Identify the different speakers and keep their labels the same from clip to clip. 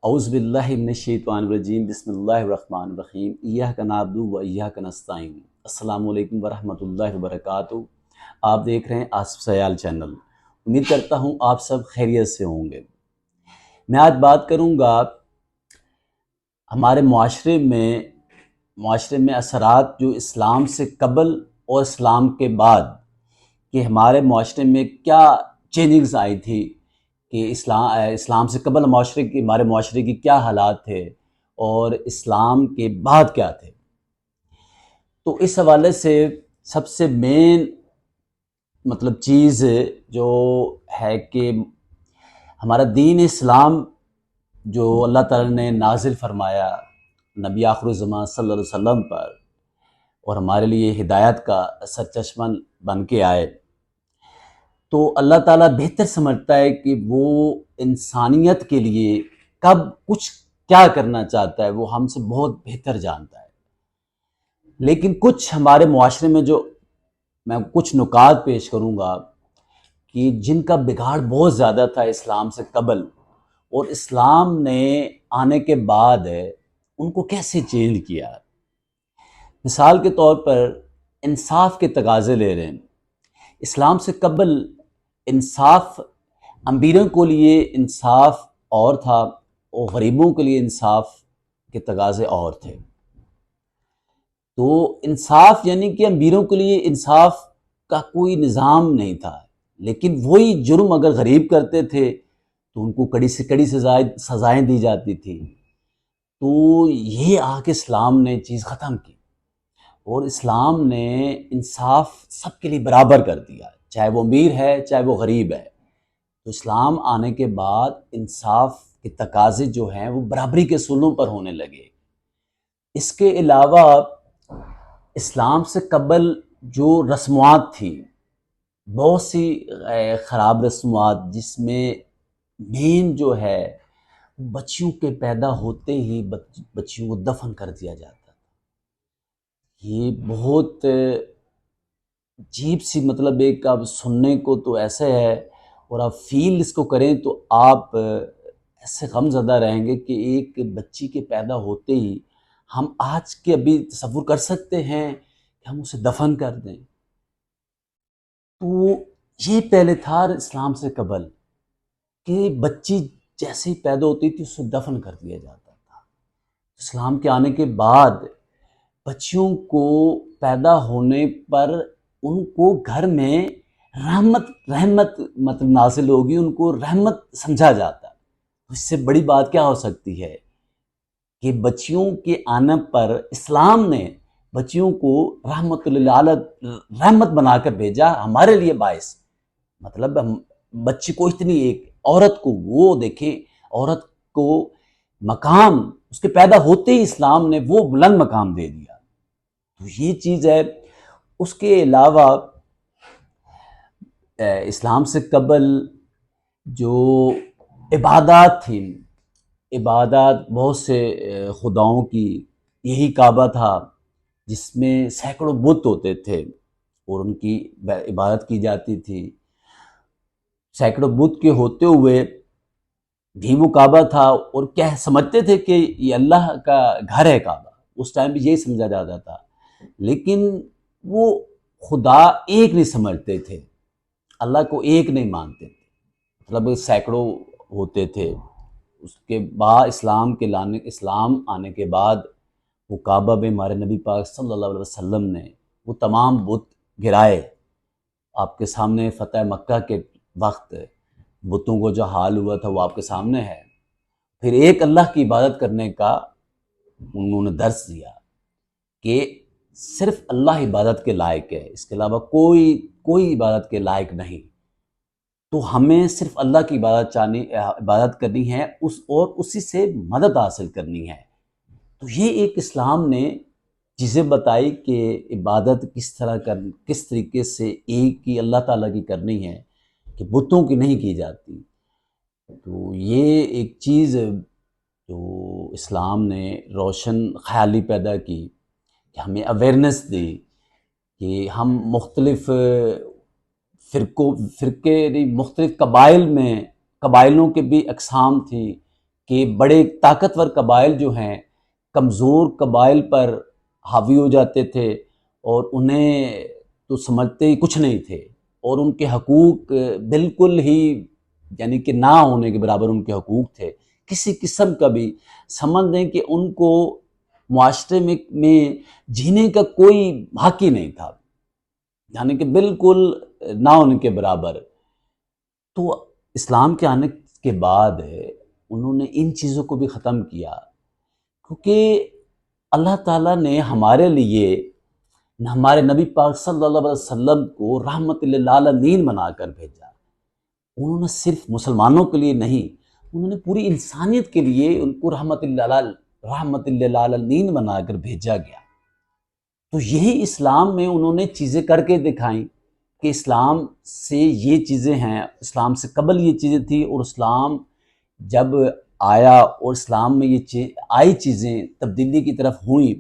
Speaker 1: اعوذ باللہ من الشیطان الرجیم بسم اللہ الرحمن الرحیم ایاک نعبد و ایاک نستعین۔ السلام علیکم ورحمۃ اللہ وبرکاتہ۔ آپ دیکھ رہے ہیں آصف سیال چینل۔ امید کرتا ہوں آپ سب خیریت سے ہوں گے۔ میں آج بات کروں گا ہمارے معاشرے میں اثرات جو اسلام سے قبل اور اسلام کے بعد کہ ہمارے معاشرے میں کیا چینجنگز آئی تھی، کہ اسلام سے قبل ہمارے معاشرے کی کیا حالات تھے اور اسلام کے بعد کیا تھے۔ تو اس حوالے سے سب سے مین چیز جو ہے کہ ہمارا دین اسلام جو اللہ تعالیٰ نے نازل فرمایا نبی آخر الزمان صلی اللہ علیہ وسلم پر، اور ہمارے لیے ہدایت کا سرچشمہ بن کے آئے، تو اللہ تعالیٰ بہتر سمجھتا ہے کہ وہ انسانیت کے لیے کب کچھ کیا کرنا چاہتا ہے، وہ ہم سے بہت بہتر جانتا ہے۔ لیکن کچھ ہمارے معاشرے میں جو میں کچھ نکات پیش کروں گا کہ جن کا بگاڑ بہت زیادہ تھا اسلام سے قبل، اور اسلام نے آنے کے بعد ان کو کیسے چینج کیا۔ مثال کے طور پر انصاف کے تقاضے لے رہے ہیں۔ اسلام سے قبل انصاف امیروں کے لیے انصاف اور تھا، اور غریبوں کے لیے انصاف کے تقاضے اور تھے۔ تو انصاف یعنی کہ امیروں کے لیے انصاف کا کوئی نظام نہیں تھا، لیکن وہی جرم اگر غریب کرتے تھے تو ان کو کڑی سے کڑی سزائیں دی جاتی تھی۔ تو یہ آ کے اسلام نے چیز ختم کی، اور اسلام نے انصاف سب کے لیے برابر کر دیا، چاہے وہ امیر ہے چاہے وہ غریب ہے۔ تو اسلام آنے کے بعد انصاف کے تقاضے جو ہیں وہ برابری کے اصولوں پر ہونے لگے۔ اس کے علاوہ اسلام سے قبل جو رسومات تھی، بہت سی خراب رسومات، جس میں مین جو ہے بچیوں کے پیدا ہوتے ہی بچیوں کو دفن کر دیا جاتا تھا۔ یہ بہت عجیب سی ایک آپ سننے کو تو ایسے ہے، اور آپ فیل اس کو کریں تو آپ ایسے غم زدہ رہیں گے کہ ایک بچی کے پیدا ہوتے ہی ہم آج کے ابھی تصور کر سکتے ہیں کہ ہم اسے دفن کر دیں۔ تو یہ پہلے تھا اسلام سے قبل کہ بچی جیسے ہی پیدا ہوتی تھی اسے دفن کر دیا جاتا تھا۔ اسلام کے آنے کے بعد بچیوں کو پیدا ہونے پر ان کو گھر میں رحمت نازل ہوگی، ان کو رحمت سمجھا جاتا ہے۔ اس سے بڑی بات کیا ہو سکتی ہے کہ بچیوں کے آنے پر اسلام نے بچیوں کو رحمت بنا کر بھیجا، ہمارے لیے باعث ہم بچی کو اتنی ایک عورت کو وہ دیکھیں، عورت کو مقام اس کے پیدا ہوتے ہی اسلام نے وہ بلند مقام دے دیا۔ تو یہ چیز ہے۔ اس کے علاوہ اسلام سے قبل جو عبادات تھیں، عبادات بہت سے خداؤں کی، یہی کعبہ تھا جس میں سینکڑوں بت ہوتے تھے اور ان کی عبادت کی جاتی تھی۔ سینکڑوں بت کے ہوتے ہوئے بھی وہ کعبہ تھا، اور کیا سمجھتے تھے کہ یہ اللہ کا گھر ہے کعبہ، اس ٹائم بھی یہی سمجھا جاتا تھا۔ لیکن وہ خدا ایک نہیں سمجھتے تھے، اللہ کو ایک نہیں مانتے تھے، سینکڑوں ہوتے تھے۔ اس کے بعد اسلام آنے کے بعد وہ کعبہ میں ہمارے نبی پاک صلی اللہ علیہ وسلم نے وہ تمام بت گرائے۔ آپ کے سامنے فتح مکہ کے وقت بتوں کو جو حال ہوا تھا وہ آپ کے سامنے ہے۔ پھر ایک اللہ کی عبادت کرنے کا انہوں نے درس دیا کہ صرف اللہ عبادت کے لائق ہے، اس کے علاوہ کوئی عبادت کے لائق نہیں۔ تو ہمیں صرف اللہ کی عبادت کرنی ہے، اور اسی سے مدد حاصل کرنی ہے۔ تو یہ ایک اسلام نے چیزیں بتائی کہ عبادت کس طریقے سے ایک ہی اللہ تعالیٰ کی کرنی ہے، کہ بتوں کی نہیں کی جاتی۔ تو یہ ایک چیز جو اسلام نے روشن خیالی پیدا کی، کہ ہمیں اویئرنیس دی کہ ہم مختلف فرقے مختلف قبائلوں کے بھی اقسام تھی کہ بڑے طاقتور قبائل جو ہیں کمزور قبائل پر حاوی ہو جاتے تھے اور انہیں تو سمجھتے ہی کچھ نہیں تھے، اور ان کے حقوق بالکل ہی یعنی کہ نہ ہونے کے برابر ان کے حقوق تھے۔ کسی قسم کا بھی سمجھ لیں کہ ان کو معاشرے میں جینے کا کوئی حق ہی نہیں تھا، یعنی کہ بالکل نہ ہونے کے برابر۔ تو اسلام کے آنے کے بعد انہوں نے ان چیزوں کو بھی ختم کیا، کیونکہ اللہ تعالیٰ نے ہمارے لیے ہمارے نبی پاک صلی اللہ علیہ وسلم کو رحمت للعالمین بنا کر بھیجا۔ انہوں نے صرف مسلمانوں کے لیے نہیں، انہوں نے پوری انسانیت کے لیے ان کو رحمت للعالمین بنا کر بھیجا گیا۔ تو یہی اسلام میں انہوں نے چیزیں کر کے دکھائیں کہ اسلام سے یہ چیزیں ہیں، اسلام سے قبل یہ چیزیں تھیں، اور اسلام جب آیا اور اسلام میں یہ آئی چیزیں تبدیلی کی طرف ہوئیں،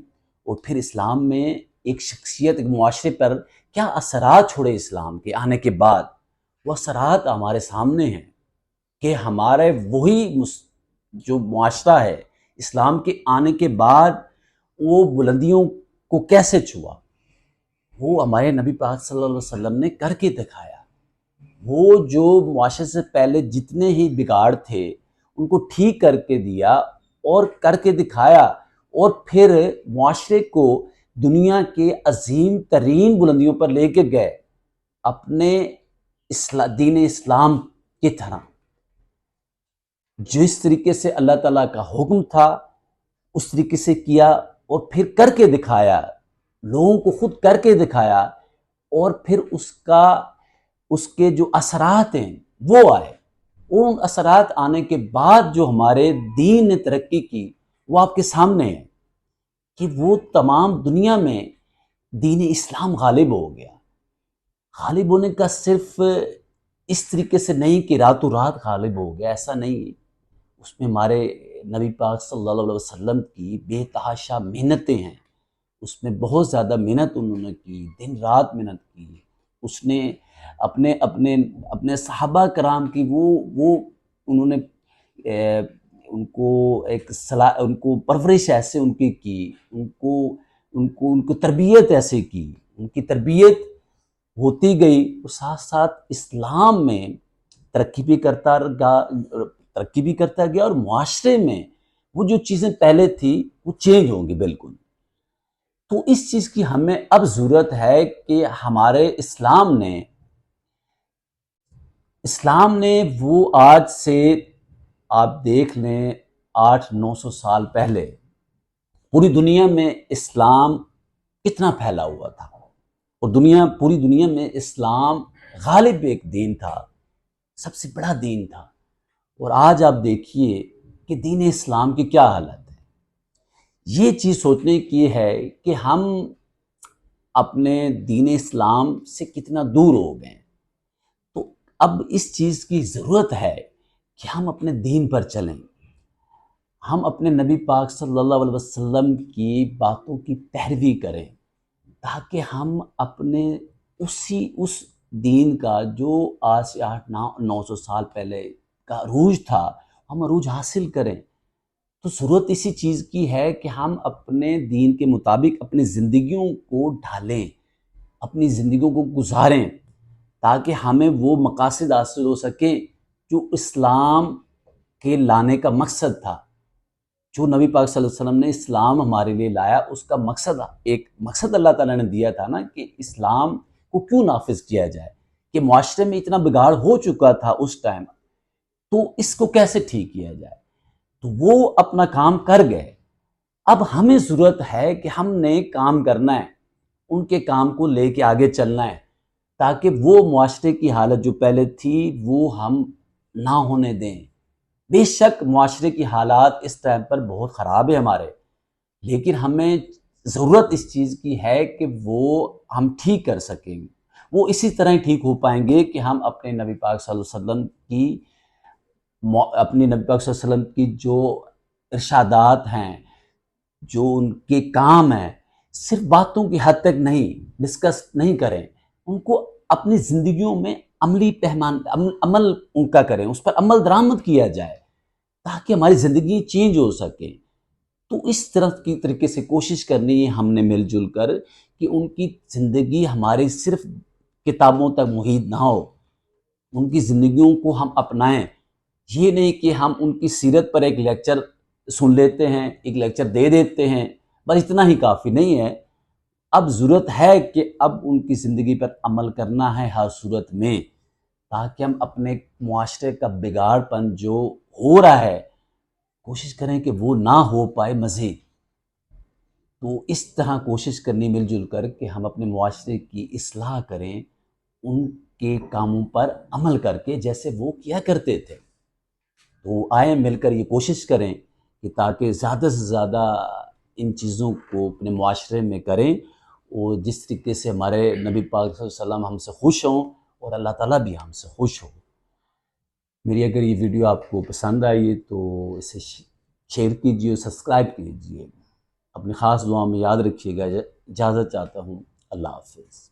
Speaker 1: اور پھر اسلام میں ایک شخصیت ایک معاشرے پر کیا اثرات چھوڑے اسلام کے آنے کے بعد، وہ اثرات ہمارے سامنے ہیں کہ ہمارے وہی جو معاشرہ ہے اسلام کے آنے کے بعد وہ بلندیوں کو کیسے چھوا، وہ ہمارے نبی پاک صلی اللہ علیہ وسلم نے کر کے دکھایا۔ وہ جو معاشرے سے پہلے جتنے ہی بگاڑ تھے ان کو ٹھیک کر کے دیا اور کر کے دکھایا، اور پھر معاشرے کو دنیا کے عظیم ترین بلندیوں پر لے کے گئے اپنے دین اسلام کی طرح۔ جس طریقے سے اللہ تعالیٰ کا حکم تھا اس طریقے سے کیا، اور پھر کر کے دکھایا، لوگوں کو خود کر کے دکھایا، اور پھر اس کے جو اثرات ہیں وہ آئے۔ ان اثرات آنے کے بعد جو ہمارے دین نے ترقی کی وہ آپ کے سامنے ہے کہ وہ تمام دنیا میں دین اسلام غالب ہو گیا۔ غالب ہونے کا صرف اس طریقے سے نہیں کہ راتوں رات غالب ہو گیا، ایسا نہیں۔ اس میں ہمارے نبی پاک صلی اللہ علیہ وسلم کی بے تحاشا محنتیں ہیں، اس میں بہت زیادہ محنت انہوں نے کی، دن رات محنت کی۔ اس نے اپنے صحابہ کرام کی وہ انہوں نے ان کو پرورش ایسے ان کی ان کو تربیت ایسے کی، ان کی تربیت ہوتی گئی، اور ساتھ ساتھ اسلام میں ترقی بھی کرتا گیا، اور معاشرے میں وہ جو چیزیں پہلے تھی وہ چینج ہوں گی بالکل۔ تو اس چیز کی ہمیں اب ضرورت ہے کہ ہمارے اسلام نے وہ آج سے آپ دیکھ لیں 800-900 سال پہلے پوری دنیا میں اسلام کتنا پھیلا ہوا تھا، اور پوری دنیا میں اسلام غالب ایک دین تھا، سب سے بڑا دین تھا۔ اور آج آپ دیکھیے کہ دین اسلام کی کیا حالت ہے۔ یہ چیز سوچنے کی ہے کہ ہم اپنے دین اسلام سے کتنا دور ہو گئے۔ تو اب اس چیز کی ضرورت ہے کہ ہم اپنے دین پر چلیں، ہم اپنے نبی پاک صلی اللہ علیہ وسلم کی باتوں کی پیروی کریں، تاکہ ہم اپنے اس دین کا جو آج سے 800-900 سال پہلے کا عروج تھا ہم عروج حاصل کریں۔ تو ضرورت اسی چیز کی ہے کہ ہم اپنے دین کے مطابق اپنی زندگیوں کو ڈھالیں، اپنی زندگیوں کو گزاریں، تاکہ ہمیں وہ مقاصد حاصل ہو سکیں جو اسلام کے لانے کا مقصد تھا۔ جو نبی پاک صلی اللہ علیہ وسلم نے اسلام ہمارے لیے لایا، اس کا ایک مقصد اللہ تعالیٰ نے دیا تھا نا، کہ اسلام کو کیوں نافذ کیا جائے، کہ معاشرے میں اتنا بگاڑ ہو چکا تھا اس ٹائم، تو اس کو کیسے ٹھیک کیا جائے۔ تو وہ اپنا کام کر گئے، اب ہمیں ضرورت ہے کہ ہم نے کام کرنا ہے، ان کے کام کو لے کے آگے چلنا ہے، تاکہ وہ معاشرے کی حالت جو پہلے تھی وہ ہم نہ ہونے دیں۔ بے شک معاشرے کی حالات اس ٹائم پر بہت خراب ہے ہمارے، لیکن ہمیں ضرورت اس چیز کی ہے کہ وہ ہم ٹھیک کر سکیں گے۔ وہ اسی طرح ٹھیک ہو پائیں گے کہ ہم اپنے نبی پاک صلی اللہ علیہ وسلم کی جو ارشادات ہیں، جو ان کے کام ہیں، صرف باتوں کی حد تک نہیں ڈسکس نہیں کریں، ان کو اپنی زندگیوں میں عمل ان کا کریں، اس پر عمل درآمد کیا جائے، تاکہ ہماری زندگی چینج ہو سکے۔ تو اس طرح کی طریقے سے کوشش کرنی ہے ہم نے مل جل کر کہ ان کی زندگی ہماری صرف کتابوں تک محیط نہ ہو، ان کی زندگیوں کو ہم اپنائیں۔ یہ نہیں کہ ہم ان کی سیرت پر ایک لیکچر سن لیتے ہیں، ایک لیکچر دے دیتے ہیں، بس اتنا ہی کافی نہیں ہے۔ اب ضرورت ہے کہ اب ان کی زندگی پر عمل کرنا ہے ہر صورت میں، تاکہ ہم اپنے معاشرے کا بگاڑ پن جو ہو رہا ہے کوشش کریں کہ وہ نہ ہو پائے مزید۔ تو اس طرح کوشش کرنی مل جل کر کہ ہم اپنے معاشرے کی اصلاح کریں، ان کے کاموں پر عمل کر کے جیسے وہ کیا کرتے تھے۔ تو آئیں مل کر یہ کوشش کریں کہ تاکہ زیادہ سے زیادہ ان چیزوں کو اپنے معاشرے میں کریں، اور جس طریقے سے ہمارے نبی پاک صلی اللہ علیہ وسلم ہم سے خوش ہوں اور اللہ تعالیٰ بھی ہم سے خوش ہو۔ میری اگر یہ ویڈیو آپ کو پسند آئی ہے تو اسے شیئر کیجیے، سبسکرائب کیجیے، اپنی خاص دعاؤں میں یاد رکھیے گا۔ اجازت چاہتا ہوں، اللہ حافظ۔